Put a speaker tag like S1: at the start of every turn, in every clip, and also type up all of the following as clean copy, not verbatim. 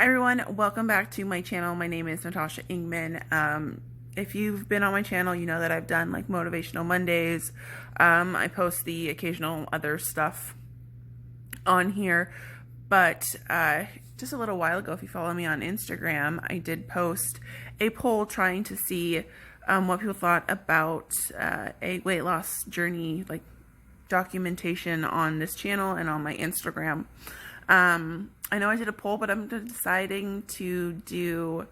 S1: Hi everyone, welcome back to my channel. My name is Natasha Ingman. If you've been on my channel, you know that I've done like motivational Mondays. I post the occasional other stuff on here, but just a little while ago, if you follow me on Instagram, I did post a poll trying to see what people thought about a weight loss journey, like documentation on this channel and on my Instagram. I know I did a poll, but I'm deciding to do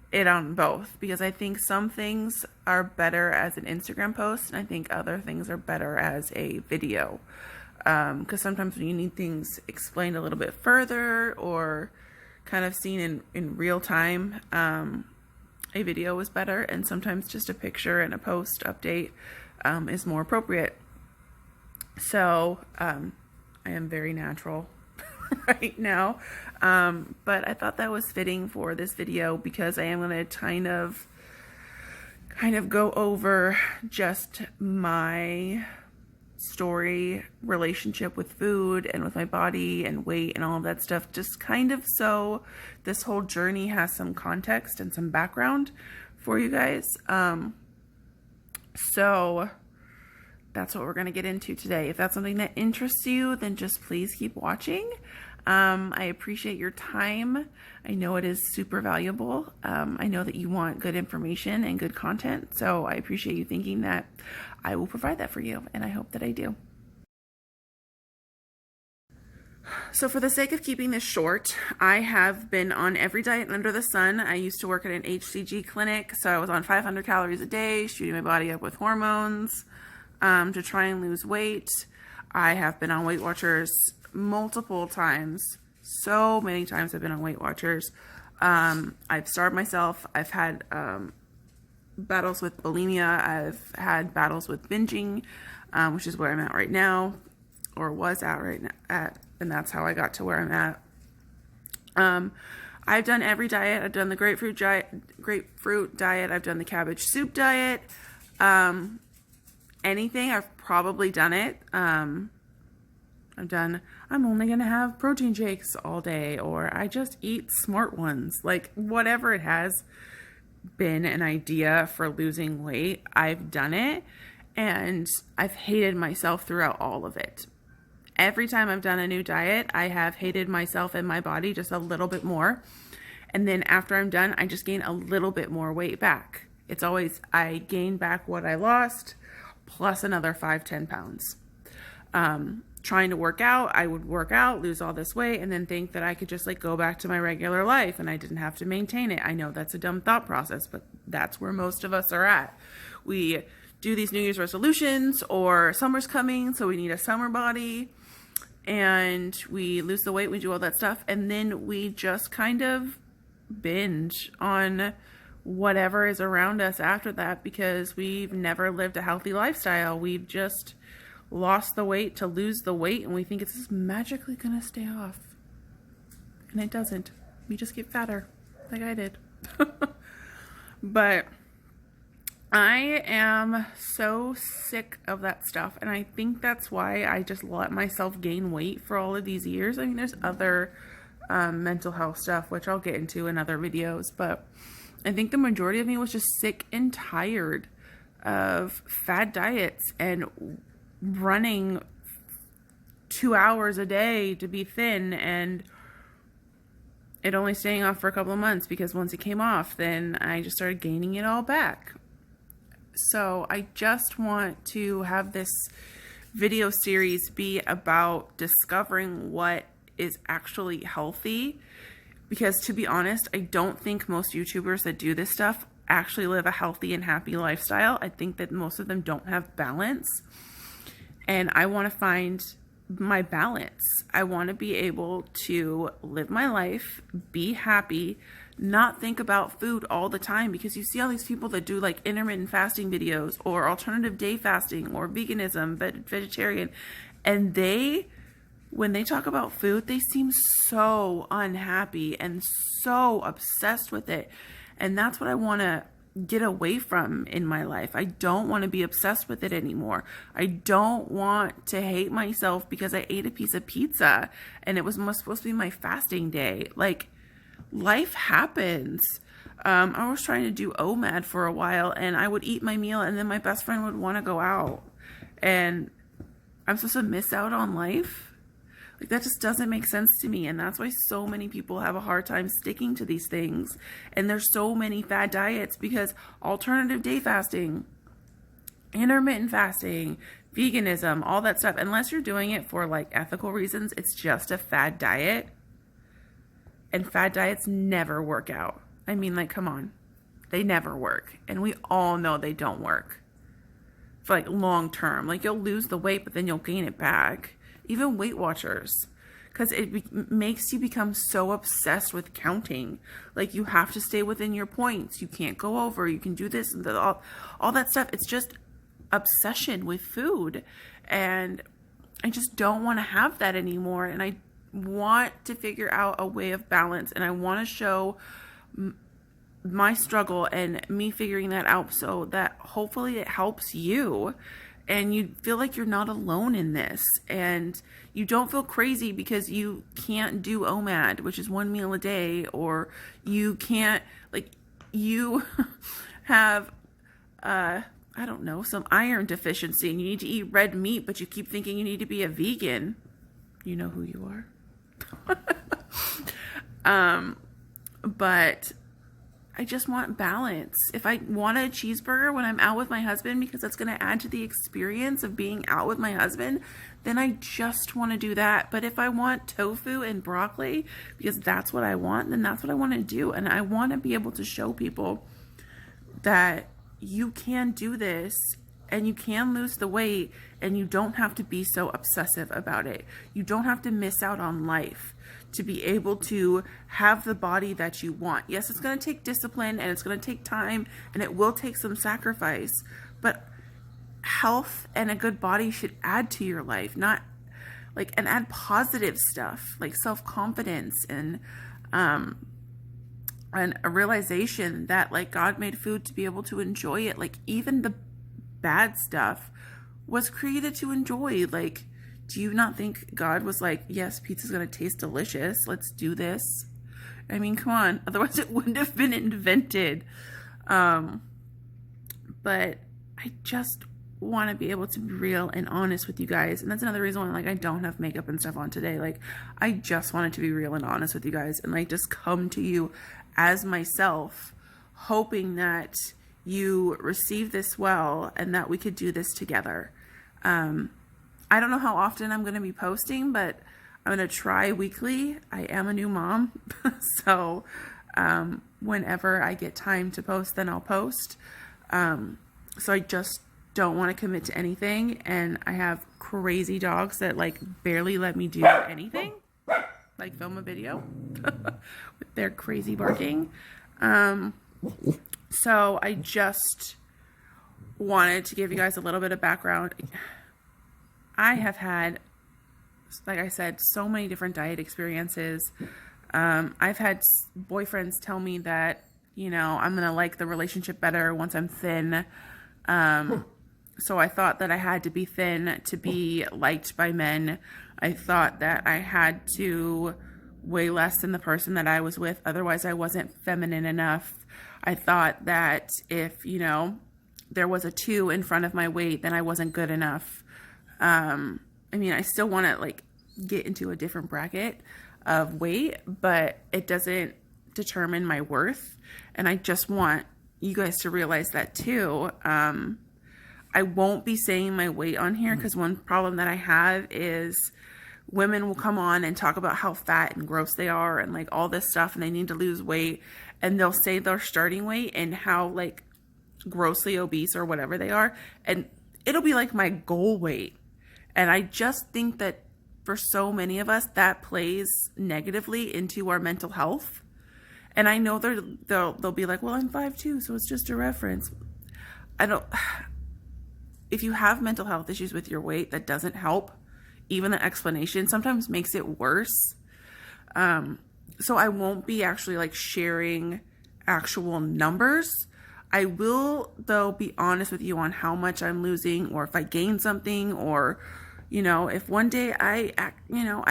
S1: it on both because I think some things are better as an Instagram post and I think other things are better as a video. Because sometimes when you need things explained a little bit further or kind of seen in real time, a video is better, and sometimes just a picture and a post update is more appropriate. So I am very natural right now, but I thought that was fitting for this video because I am going to kind of go over just my story, relationship with food and with my body and weight and all of that stuff, just kind of so this whole journey has some context and some background for you guys. So that's what we're going to get into today. If that's something that interests you, then just please keep watching. I appreciate your time. I know it is super valuable. I know that you want good information and good content, so I appreciate you thinking that I will provide that for you, and I hope that I do. So for the sake of keeping this short, I have been on every diet under the sun. I used to work at an HCG clinic, so I was on 500 calories a day, shooting my body up with hormones to try and lose weight. I have been on Weight Watchers multiple times. So many times I've been on Weight Watchers. I've starved myself. I've had battles with bulimia. I've had battles with binging, which is where I'm at right now, or was at right now, and that's how I got to where I'm at. I've done every diet. I've done the grapefruit diet. I've done the cabbage soup diet. Anything, I've probably done it. I'm only going to have protein shakes all day, or I just eat smart ones. Like, whatever it has been an idea for losing weight, I've done it, and I've hated myself throughout all of it. Every time I've done a new diet, I have hated myself and my body just a little bit more. And then after I'm done, I just gain a little bit more weight back. It's always, I gain back what I lost, plus another 5-10 pounds. Trying to work out, I would work out, lose all this weight, and then think that I could just like go back to my regular life and I didn't have to maintain it. I know that's a dumb thought process, but that's where most of us are at. We do these New Year's resolutions, or summer's coming, so we need a summer body, and we lose the weight, we do all that stuff, and then we just kind of binge on whatever is around us after that because we've never lived a healthy lifestyle. We've just lost the weight to lose the weight, and we think it's just magically gonna stay off, and it doesn't. We just get fatter like I did. But I am so sick of that stuff, and I think that's why I just let myself gain weight for all of these years. I mean, there's other mental health stuff, which I'll get into in other videos, but I think the majority of me was just sick and tired of fad diets and running 2 hours a day to be thin, and it only staying off for a couple of months, because once it came off, then I just started gaining it all back. So I just want to have this video series be about discovering what is actually healthy, because to be honest, I don't think most YouTubers that do this stuff actually live a healthy and happy lifestyle. I think that most of them don't have balance. And I want to find my balance. I want to be able to live my life, be happy, not think about food all the time, because you see all these people that do like intermittent fasting videos or alternative day fasting or veganism, vegetarian, and when they talk about food, they seem so unhappy and so obsessed with it. And that's what I want to get away from in my life. I don't want to be obsessed with it anymore. I don't want to hate myself because I ate a piece of pizza and it was supposed to be my fasting day. Like, life happens. I was trying to do OMAD for a while, and I would eat my meal, and then my best friend would want to go out, and I'm supposed to miss out on life? Like, that just doesn't make sense to me, and that's why so many people have a hard time sticking to these things, and there's so many fad diets, because alternative day fasting, intermittent fasting, veganism, all that stuff, unless you're doing it for like ethical reasons, it's just a fad diet, and fad diets never work out. I mean, like, come on. They never work. And we all know they don't work for like long term. Like, you'll lose the weight, but then you'll gain it back. Even Weight Watchers. Because it makes you become so obsessed with counting. Like, you have to stay within your points. You can't go over. You can do this and all that stuff. It's just obsession with food. And I just don't want to have that anymore. And I want to figure out a way of balance. And I want to show my struggle and me figuring that out so that hopefully it helps you and you feel like you're not alone in this, and you don't feel crazy because you can't do OMAD, which is 1 meal a day, or you can't, like, you have I don't know, some iron deficiency and you need to eat red meat, but you keep thinking you need to be a vegan. You know who you are. But I just want balance. If I want a cheeseburger when I'm out with my husband because that's going to add to the experience of being out with my husband, then I just want to do that. But if I want tofu and broccoli because that's what I want, then that's what I want to do. And I want to be able to show people that you can do this and you can lose the weight and you don't have to be so obsessive about it. You don't have to miss out on life to be able to have the body that you want. Yes, it's going to take discipline and it's going to take time and it will take some sacrifice, but health and a good body should add to your life, not like, and add positive stuff like self-confidence and a realization that like God made food to be able to enjoy it. Like, even the bad stuff was created to enjoy. Like, do you not think God was like, yes, pizza's going to taste delicious. Let's do this. I mean, come on. Otherwise it wouldn't have been invented. But I just want to be able to be real and honest with you guys. And that's another reason why, like, I don't have makeup and stuff on today. Like, I just wanted to be real and honest with you guys and like just come to you as myself, hoping that you receive this well and that we could do this together. I don't know how often I'm going to be posting, but I'm going to try weekly. I am a new mom, so whenever I get time to post, then I'll post. So I just don't want to commit to anything, and I have crazy dogs that like barely let me do anything, like film a video with their crazy barking. So I just wanted to give you guys a little bit of background. I have had, like I said, so many different diet experiences. I've had boyfriends tell me that, you know, I'm going to like the relationship better once I'm thin. So I thought that I had to be thin to be liked by men. I thought that I had to weigh less than the person that I was with. Otherwise, I wasn't feminine enough. I thought that if, you know, there was a 2 in front of my weight, then I wasn't good enough. I mean, I still want to like get into a different bracket of weight, but it doesn't determine my worth. And I just want you guys to realize that too. I won't be saying my weight on here because one problem that I have is women will come on and talk about how fat and gross they are and like all this stuff and they need to lose weight, and they'll say their starting weight and how like grossly obese or whatever they are, and it'll be like my goal weight. And I just think that for so many of us, that plays negatively into our mental health. And I know they'll be like, well, I'm 5'2", so it's just a reference. If you have mental health issues with your weight, that doesn't help. Even the explanation sometimes makes it worse. So I won't be actually like sharing actual numbers. I will, though, be honest with you on how much I'm losing, or if I gain something, or, You know, if one day I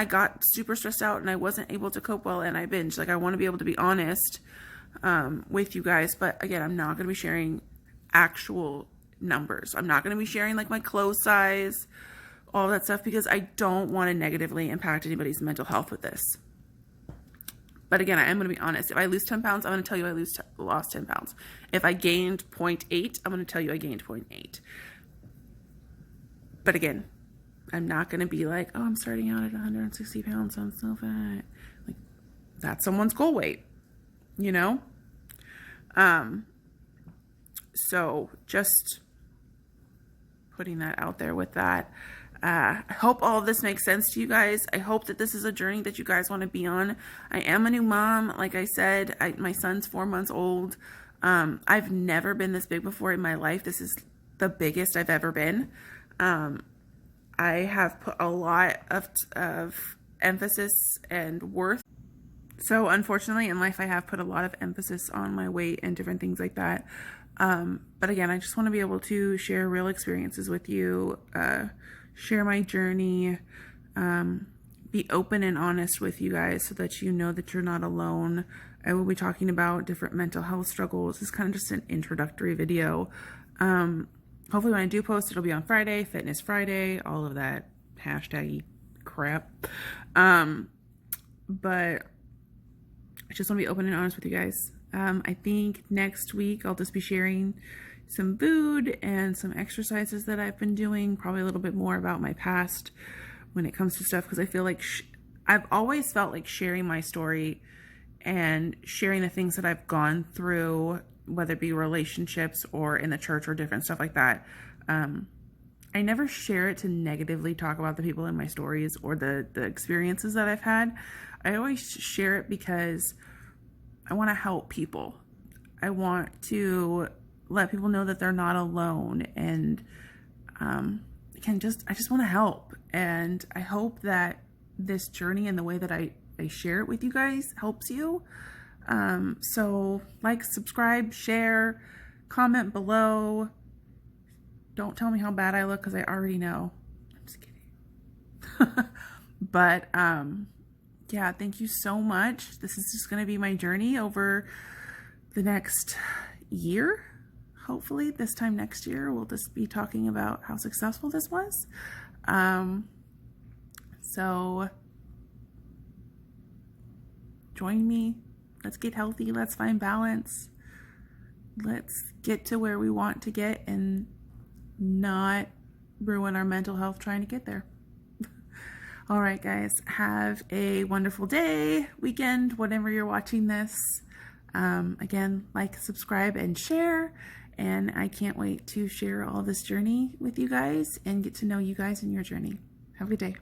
S1: got super stressed out and I wasn't able to cope well and I binged, like I want to be able to be honest with you guys. But again, I'm not going to be sharing actual numbers. I'm not going to be sharing like my clothes size, all that stuff, because I don't want to negatively impact anybody's mental health with this. But again, I am going to be honest. If I lose 10 pounds, I'm going to tell you I lost 10 pounds. If I gained 0.8, I'm going to tell you I gained 0.8. But again, I'm not going to be like, oh, I'm starting out at 160 pounds, so I'm so fat. Like, that's someone's goal weight, you know? So just putting that out there with that. I hope all of this makes sense to you guys. I hope that this is a journey that you guys want to be on. I am a new mom. Like I said, my son's 4 months old. I've never been this big before in my life. This is the biggest I've ever been. I have put a lot of emphasis and worth. So unfortunately in life, I have put a lot of emphasis on my weight and different things like that. But again, I just want to be able to share real experiences with you, share my journey, be open and honest with you guys so that you know that you're not alone. I will be talking about different mental health struggles. This is kind of just an introductory video. Hopefully when I do post, it'll be on Friday, Fitness Friday, all of that hashtaggy crap. But I just want to be open and honest with you guys. I think next week I'll just be sharing some food and some exercises that I've been doing, probably a little bit more about my past when it comes to stuff, because I feel like I've always felt like sharing my story and sharing the things that I've gone through, whether it be relationships or in the church or different stuff like that. I never share it to negatively talk about the people in my stories or the experiences that I've had. I always share it because I want to help people. I want to let people know that they're not alone. And again, I just want to help. And I hope that this journey and the way that I share it with you guys helps you. So like, subscribe, share, comment below. Don't tell me how bad I look because I already know. I'm just kidding. But yeah, thank you so much. This is just going to be my journey over the next year. Hopefully this time next year, we'll just be talking about how successful this was. So join me. Let's get healthy. Let's find balance. Let's get to where we want to get and not ruin our mental health trying to get there. All right, guys, have a wonderful day, weekend, whenever you're watching this. Again, like, subscribe, and share. And I can't wait to share all this journey with you guys and get to know you guys in your journey. Have a good day.